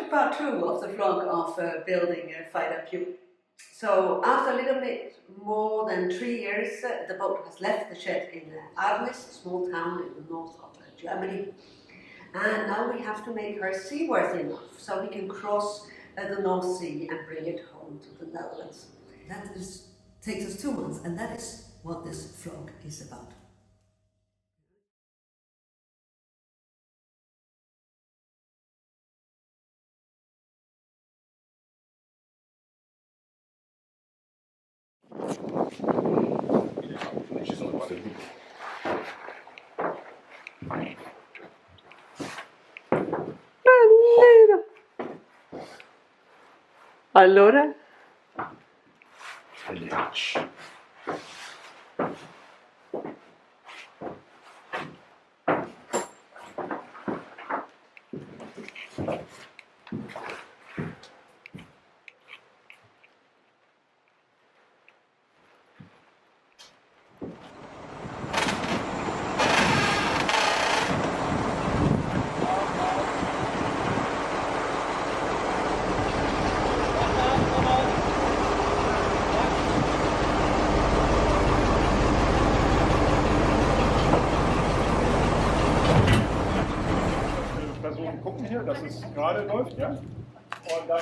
part two of the vlog of building Faidapiu. So after a little bit more than 3 years, the boat has left the shed in Arnis, a small town in the north of Germany. And now we have to make her seaworthy enough so we can cross the North Sea and bring it home to the Netherlands. That takes us 2 months, and that is what this vlog is about. Allora? Voyage. Personen gucken hier, dass es gerade läuft, ja? Und dann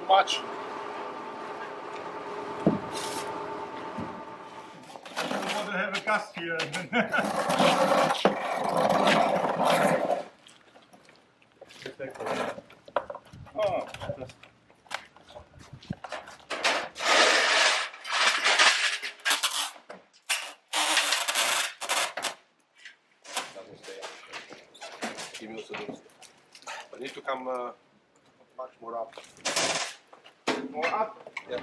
much. I want to have a gust here. Oh, give me also this. I need to come much more up. More up? Yeah.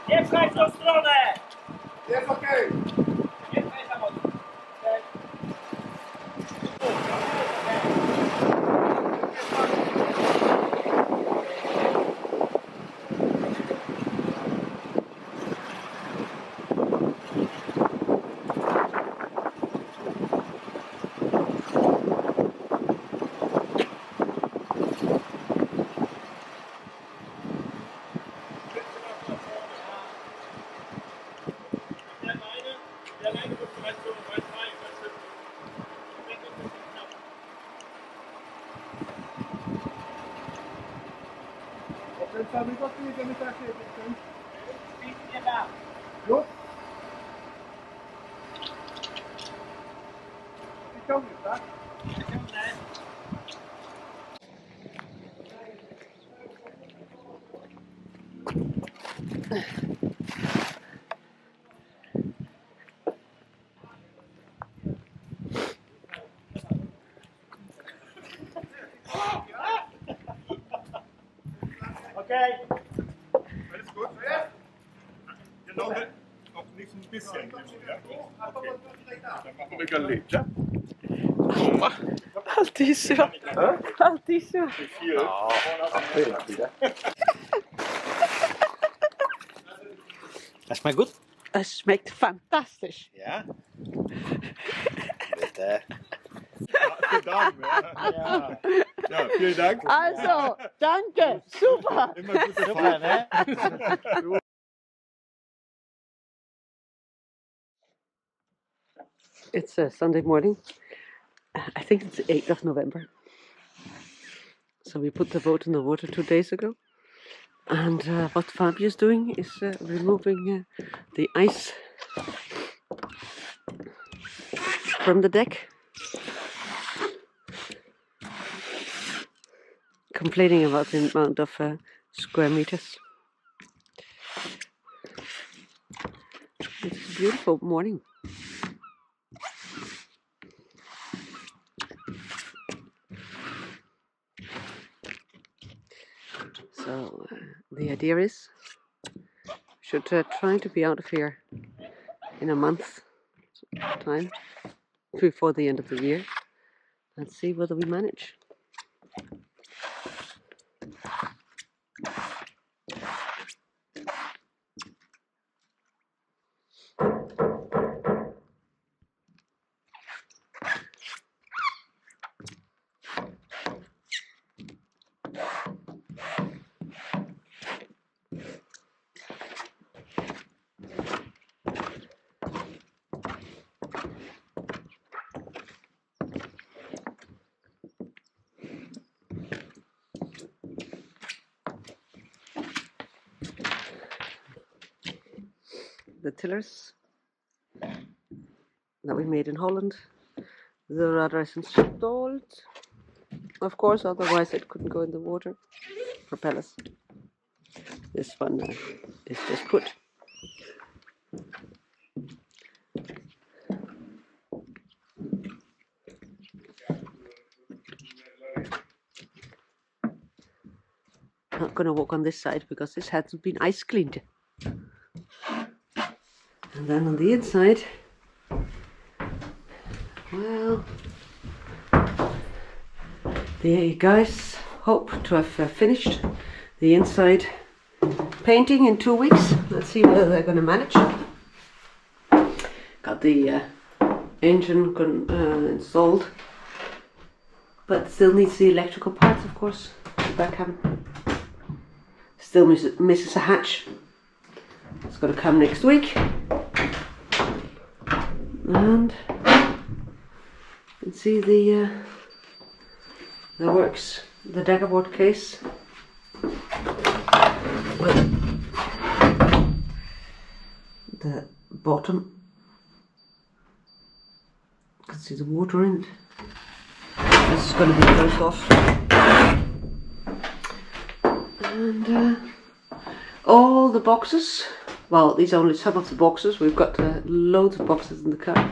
Nie pchaj w tą stronę! Jest okej. Nie pchaj za mocno. Pensami qua qui che mi sa che Pięknie da. Już? Ciągniesz, tak? Ciągnę. Okej. Alles gut? Genau, noch nicht ein bisschen. Okay. Dann machen wir Galette. Altissimo. Altissimo. Das schmeckt gut? Es schmeckt fantastisch. Ja. Mit, Vielen Dank. Ja. Ja, vielen Dank. Also, danke. Super. Immer gute super, ne? It's a Sunday morning. I think it's the 8th of November. So we put the boat in the water 2 days ago. And what Fabio is doing is removing the ice from the deck. Complaining about the amount of square meters. It's a beautiful morning. So the idea is we should try to be out of here in a month's time before the end of the year and see whether we manage. The tillers that we made in Holland, the rudder is installed, of course, otherwise it couldn't go in the water. Propellers. This one is just put. Not gonna walk on this side because this hasn't been ice cleaned. And then on the inside, well, the guys hope to have finished the inside painting in 2 weeks. Let's see whether they're going to manage. Got the engine installed, but still needs the electrical parts, of course. The back cabin still misses a hatch. It's going to come next week. And you can see the works, the daggerboard case with the bottom. You can see the water in it. This is going to be closed off. And all the boxes. Well, these are only some of the boxes. We've got loads of boxes in the car.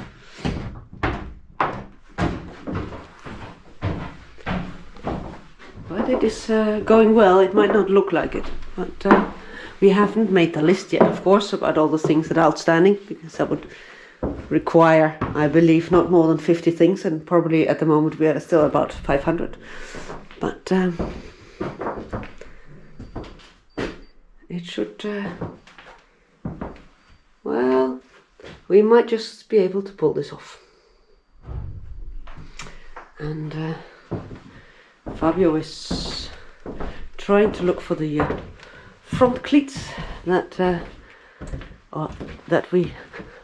But it is going well. It might not look like it, but we haven't made the list yet, of course, about all the things that are outstanding, because that would require, I believe, not more than 50 things, and probably at the moment we are still about 500. But it should... well, we might just be able to pull this off. And Fabio is trying to look for the front cleats that we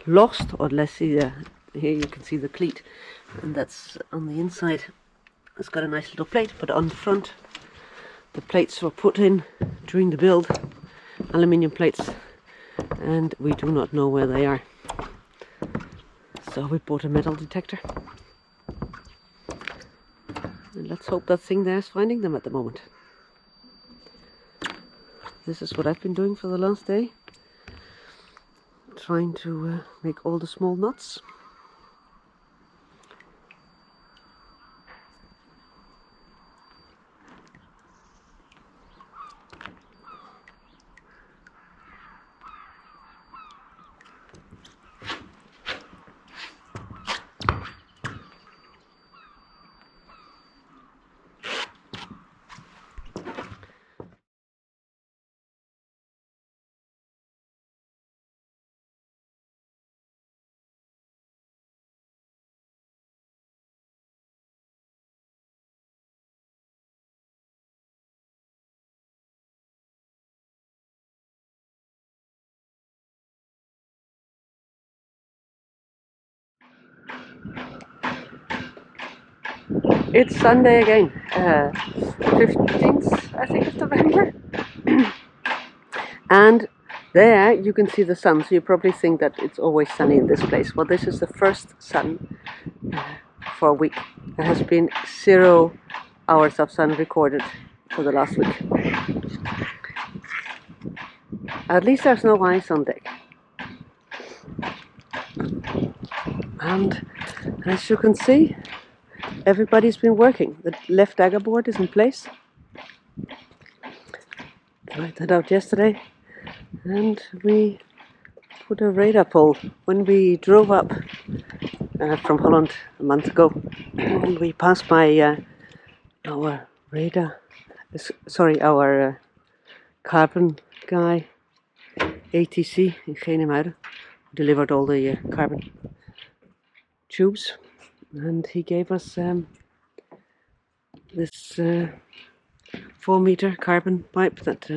lost, or let's see, here you can see the cleat, and that's on the inside. It's got a nice little plate, but on the front the plates were put in during the build, aluminium plates, and we do not know where they are. So we bought a metal detector let's hope that thing there is finding them at the moment. This is what I've been doing for the last day. Trying to make all the small knots. It's Sunday again, 15th, I think, of November. And there you can see the sun, so you probably think that it's always sunny in this place. Well, this is the first sun for a week. There has been 0 hours of sun recorded for the last week. At least there's no ice on deck. And as you can see, everybody's been working. The left dagger board is in place. Tried that out yesterday. And we put a radar pole when we drove up from Holland a month ago. And we passed by our radar, our carbon guy, ATC in Schionning, delivered all the carbon tubes, and he gave us this 4-meter carbon pipe that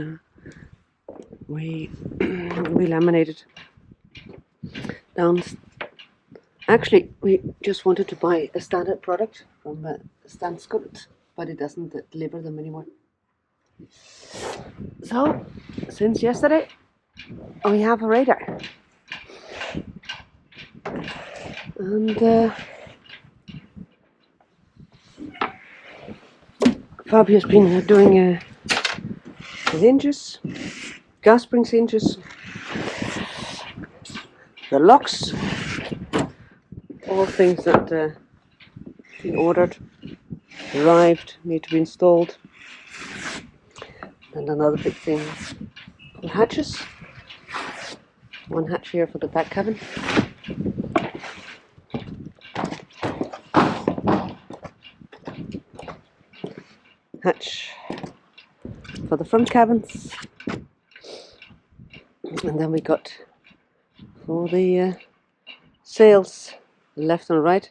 we laminated down. Actually, we just wanted to buy a standard product from Stanskult, but it doesn't deliver them anymore. So, since yesterday, we have a radar. And Fabio's been doing the hinges, gas springs hinges, the locks, all things that been ordered, arrived, need to be installed. And another big thing, the hatches. One hatch here for the back cabin. Hatch for the front cabins. And then we got for the sails, left and right.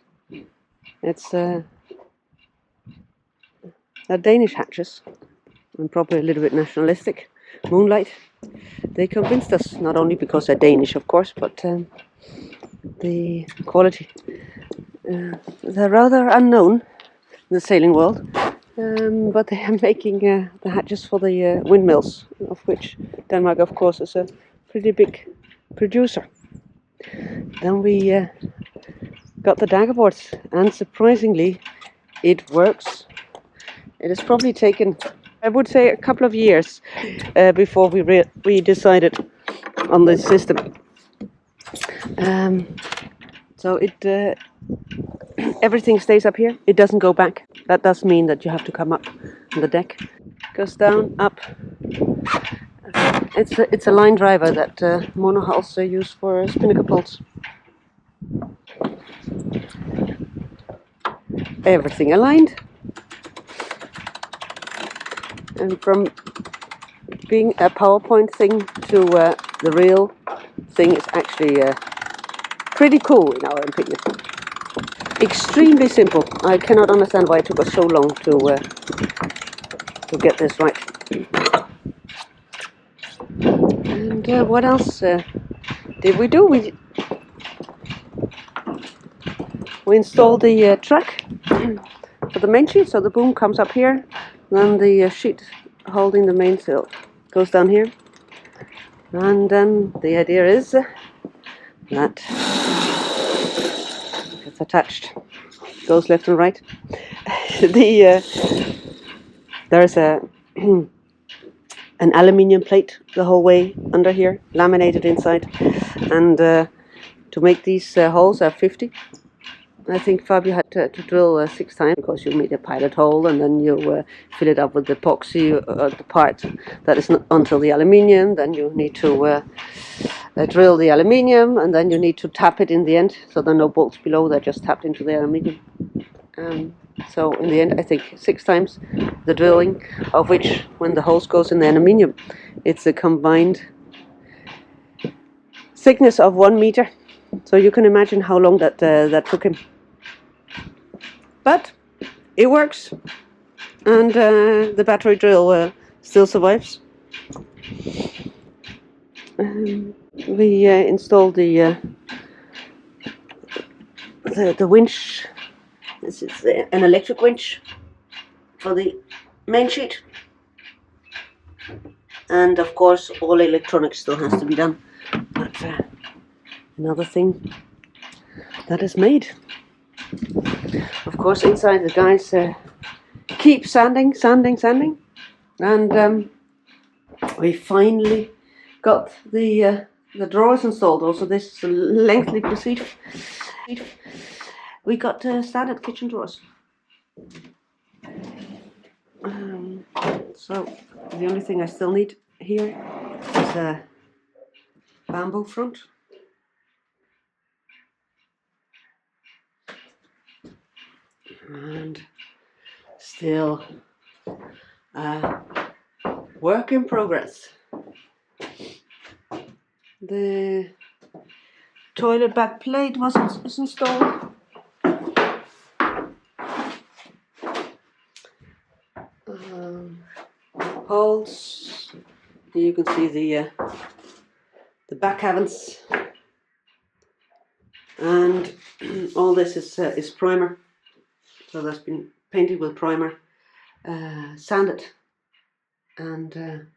It's they're Danish hatches, and probably a little bit nationalistic. Moonlight. They convinced us, not only because they're Danish, of course, but the quality. They're rather unknown in the sailing world, but they are making the hatches for the windmills, of which Denmark, of course, is a pretty big producer. Then we got the dagger boards, and surprisingly, it works. It has probably taken, I would say, a couple of years before we decided on this system. So it everything stays up here. It doesn't go back. That does mean that you have to come up on the deck. Goes down, up. It's a line driver that monohulls use for spinnaker poles. Everything aligned. And from being a PowerPoint thing to the real thing is actually pretty cool in our opinion. Extremely simple. I cannot understand why it took us so long to get this right. And what else did we do? We installed the track for the main sheet, so the boom comes up here. Then the sheet holding the mainsail goes down here, and then the idea is that it's attached goes left and right. The there's a an aluminium plate the whole way under here, laminated inside, and to make these holes are 50. I think Fabio had to drill 6 times because you made a pilot hole and then you fill it up with the epoxy, the part that is not until the aluminium. Then you need to drill the aluminium, and then you need to tap it in the end, so there are no bolts below, they're just tapped into the aluminium. So in the end, I think 6 times the drilling, of which when the hose goes in the aluminium, it's a combined thickness of 1 meter. So you can imagine how long that took him. But it works, and the battery drill still survives. We installed the winch. This is an electric winch for the main sheet, and of course all electronics still has to be done. But another thing that is made. Of course, inside the guys keep sanding, and we finally got the drawers installed. Also, this is a lengthy procedure. We got standard kitchen drawers. So the only thing I still need here is a bamboo front. And still work in progress. The toilet back plate is installed. Holes. Here you can see the back cabins, and all this is primer. So that's been painted with primer, sanded, and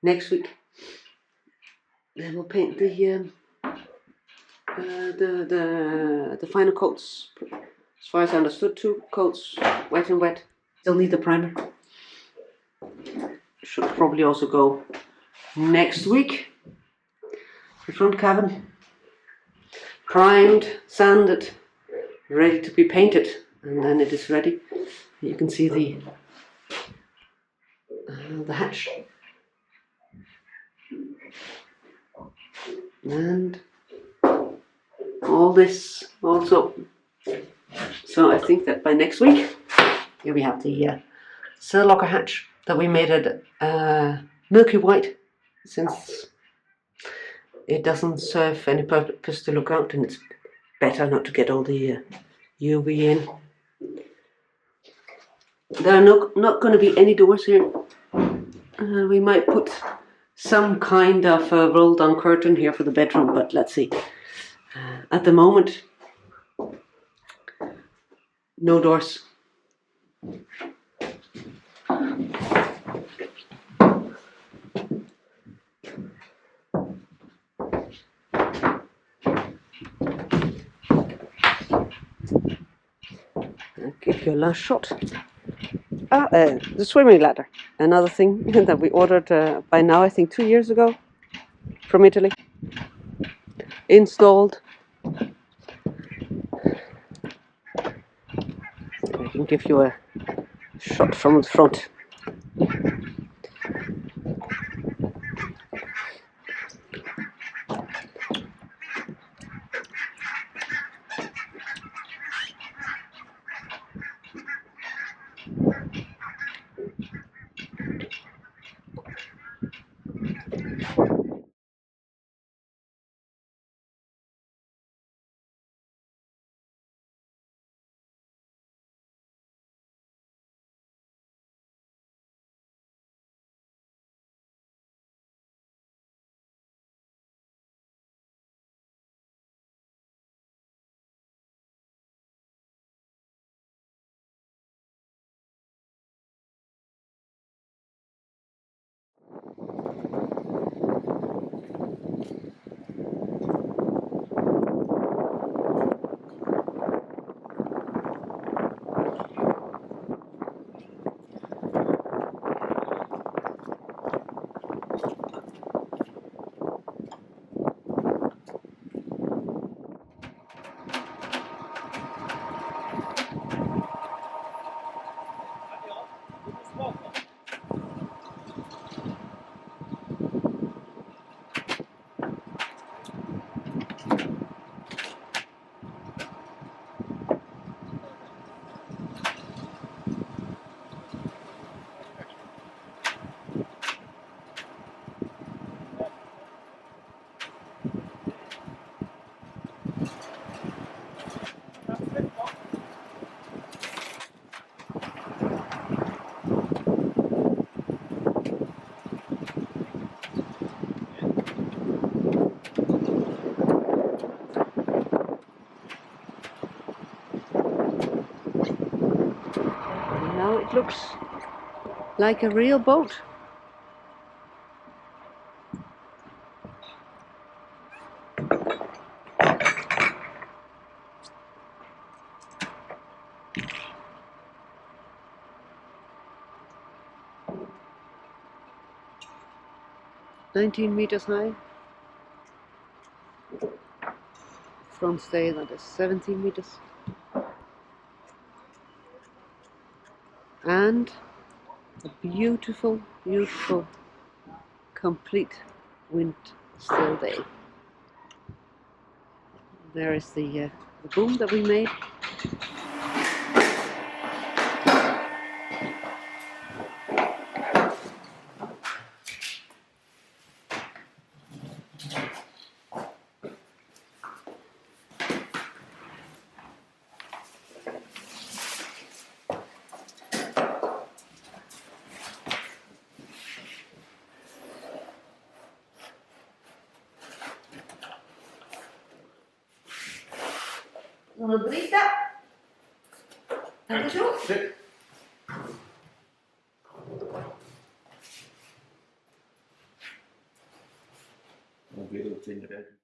next week they will paint the final coats. As far as I understood, 2 coats, wet and wet. Still need the primer. Should probably also go next week. The front cabin primed, sanded, ready to be painted. And then it is ready. You can see the hatch, and all this also. So I think that by next week, here we have the sail locker hatch that we made it milky white, since it doesn't serve any purpose to look out, and it's better not to get all the UV in. There are not going to be any doors here. We might put some kind of roll down curtain here for the bedroom, but let's see. At the moment, no doors. I'll give you a last shot. The swimming ladder. Another thing that we ordered by now, I think 2 years ago, from Italy. Installed. I can give you a shot from the front. Now it looks like a real boat. "19 meters high. Front stay that is 17 meters. And a beautiful, beautiful, complete wind still day. There is the boom that we made. Una dritta. Anche giù. Sì. Non vedo il segno del...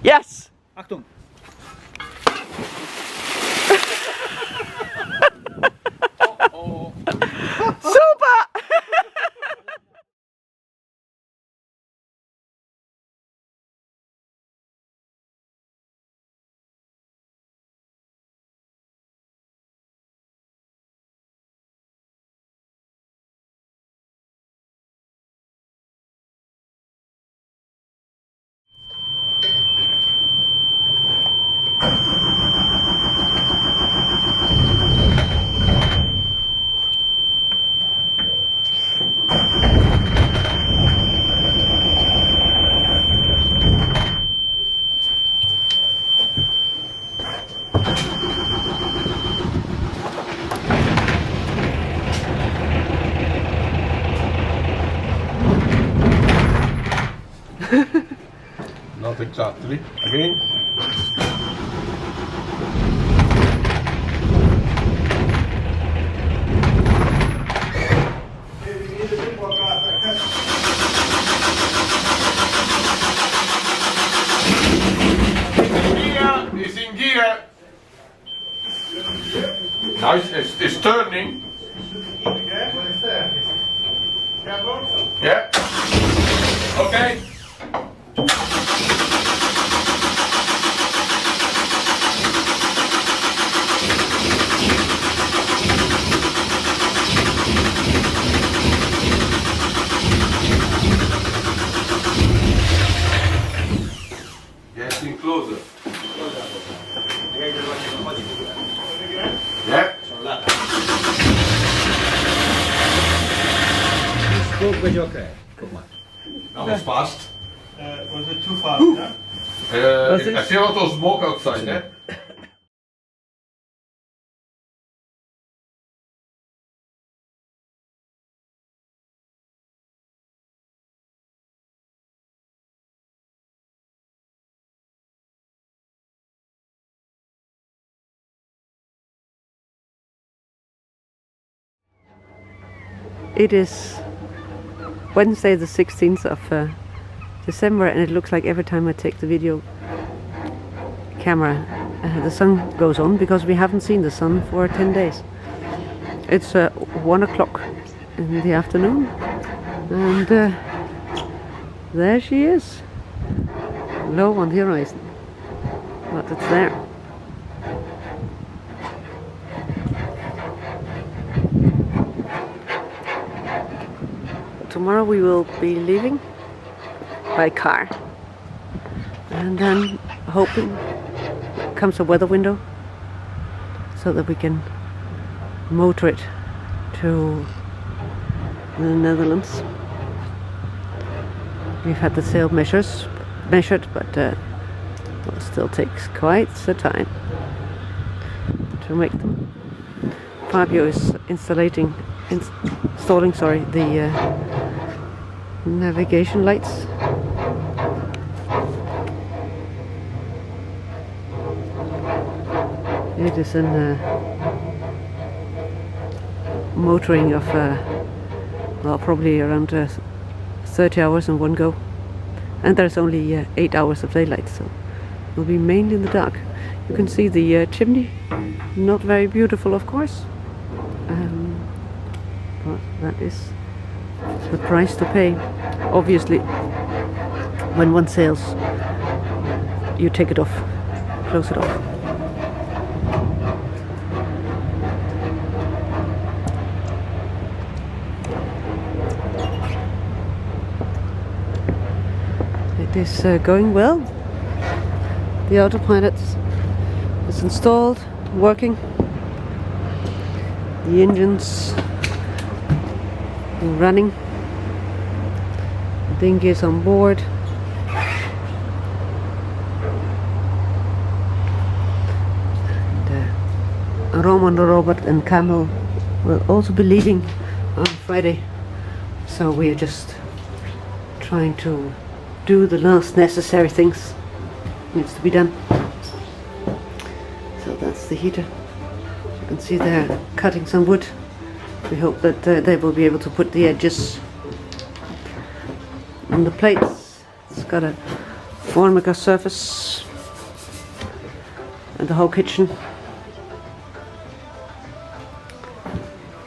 Yes! Achtung! Oh, Super! not exactly. Again. Now it's turning. Yeah. Okay. Getting closer. Yeah. Smoke będzie okej. Come on. That was fast. Was it too fast? Yeah? I see a lot of smoke outside, eh? It is Wednesday the 16th of December, and it looks like every time I take the video camera the sun goes on, because we haven't seen the sun for 10 days. It's 1 o'clock in the afternoon, and there she is, low on the horizon, but it's there. Tomorrow we will be leaving by car, and then hoping comes a weather window so that we can motor it to the Netherlands. We've had the sail measured, but it still takes quite some time to make them. Fabio is installing the navigation lights. It is a motoring of well, probably around 30 hours in one go, and there's only 8 hours of daylight, so it will be mainly in the dark. You can see the chimney, not very beautiful of course, but that is the price to pay. Obviously, when one sails, you take it off, close it off. It is going well. The autopilot is installed, working. The engines running. The dinghy is on board. And, Roman, Robert and Camel will also be leaving on Friday. So we are just trying to do the last necessary things needs to be done. So that's the heater. You can see they're cutting some wood. We hope that they will be able to put the edges on the plates. It's got a formica surface, and the whole kitchen.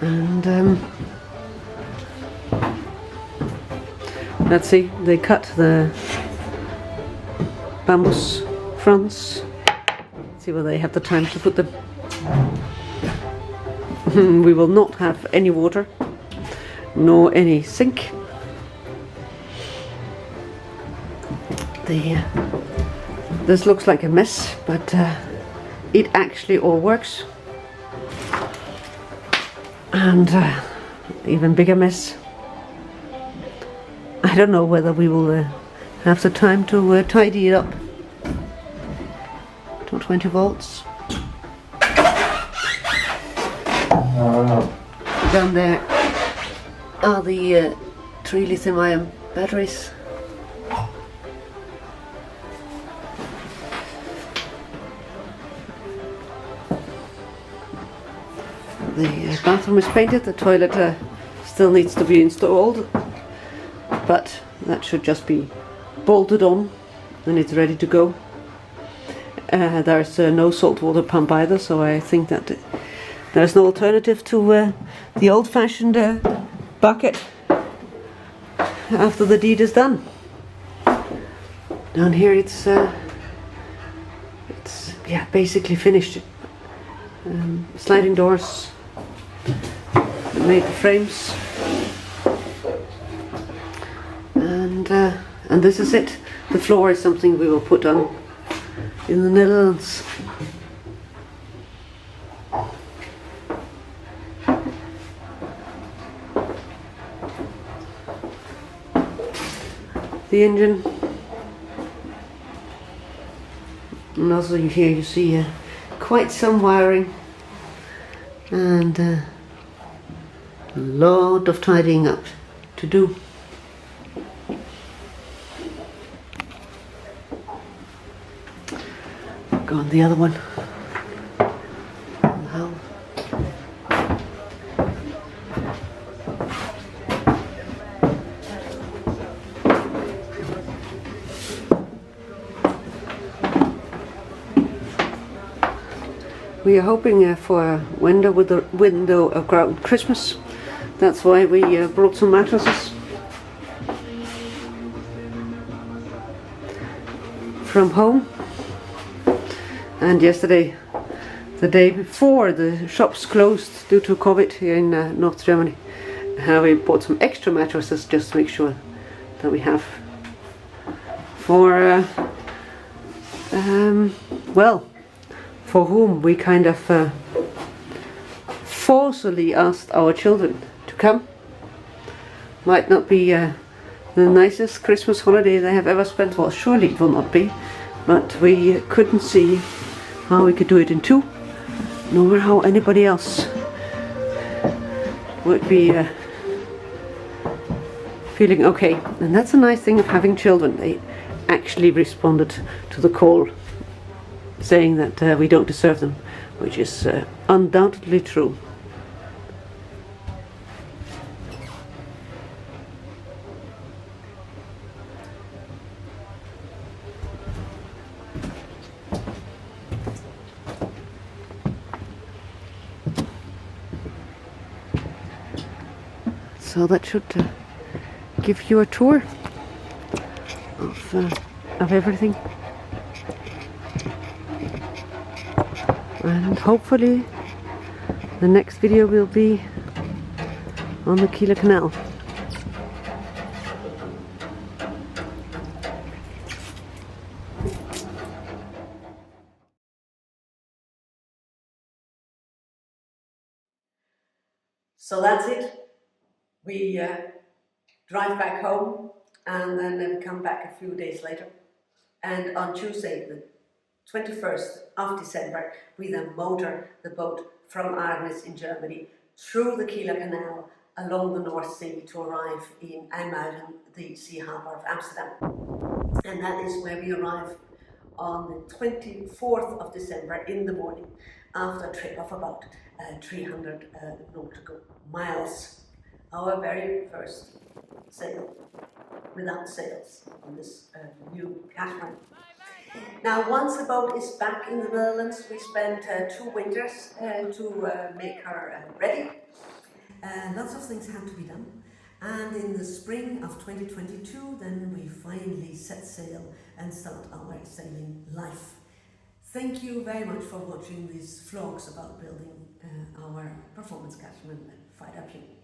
And let's see, they cut the bamboo fronts. Let's see whether they have the time to put them. We will not have any water, nor any sink. This looks like a mess, but it actually all works. And even bigger mess. I don't know whether we will have the time to tidy it up. 220 volts. Down there are the 3 lithium-ion batteries. The bathroom is painted, the toilet still needs to be installed, but that should just be bolted on and it's ready to go. There's no saltwater pump either, so I think that There's no alternative to the old-fashioned bucket after the deed is done. Down here it's yeah, basically finished. Sliding doors, made the frames, and this is it. The floor is something we will put on in the Netherlands. The engine, and also here you see quite some wiring and a lot of tidying up to do. Go on the other one. We are hoping for a window around Christmas. That's why we brought some mattresses from home. And yesterday, the day before the shops closed due to COVID here in North Germany, we bought some extra mattresses just to make sure that we have for well, for whom we kind of forcefully asked our children to come. Might not be the nicest Christmas holiday they have ever spent. Well, surely it will not be, but we couldn't see how we could do it in two, nor how anybody else would be feeling okay. And that's a nice thing of having children. They actually responded to the call, saying that we don't deserve them, which is undoubtedly true. So that should give you a tour of everything. And hopefully the next video will be on the Kieler Canal. So that's it. We drive back home and then we come back a few days later. And on Tuesday, the 21st of December, we then motor the boat from Arnis in Germany through the Kieler Canal along the North Sea to arrive in IJmuiden, the sea harbour of Amsterdam. And that is where we arrive on the 24th of December in the morning after a trip of about 300 nautical miles. Our very first sail without sails on this new catamaran. Now, once the boat is back in the Netherlands, we spent 2 winters to make her ready. Lots of things had to be done. And in the spring of 2022, then we finally set sail and start our sailing life. Thank you very much for watching these vlogs about building our performance catamaran Faidapiu.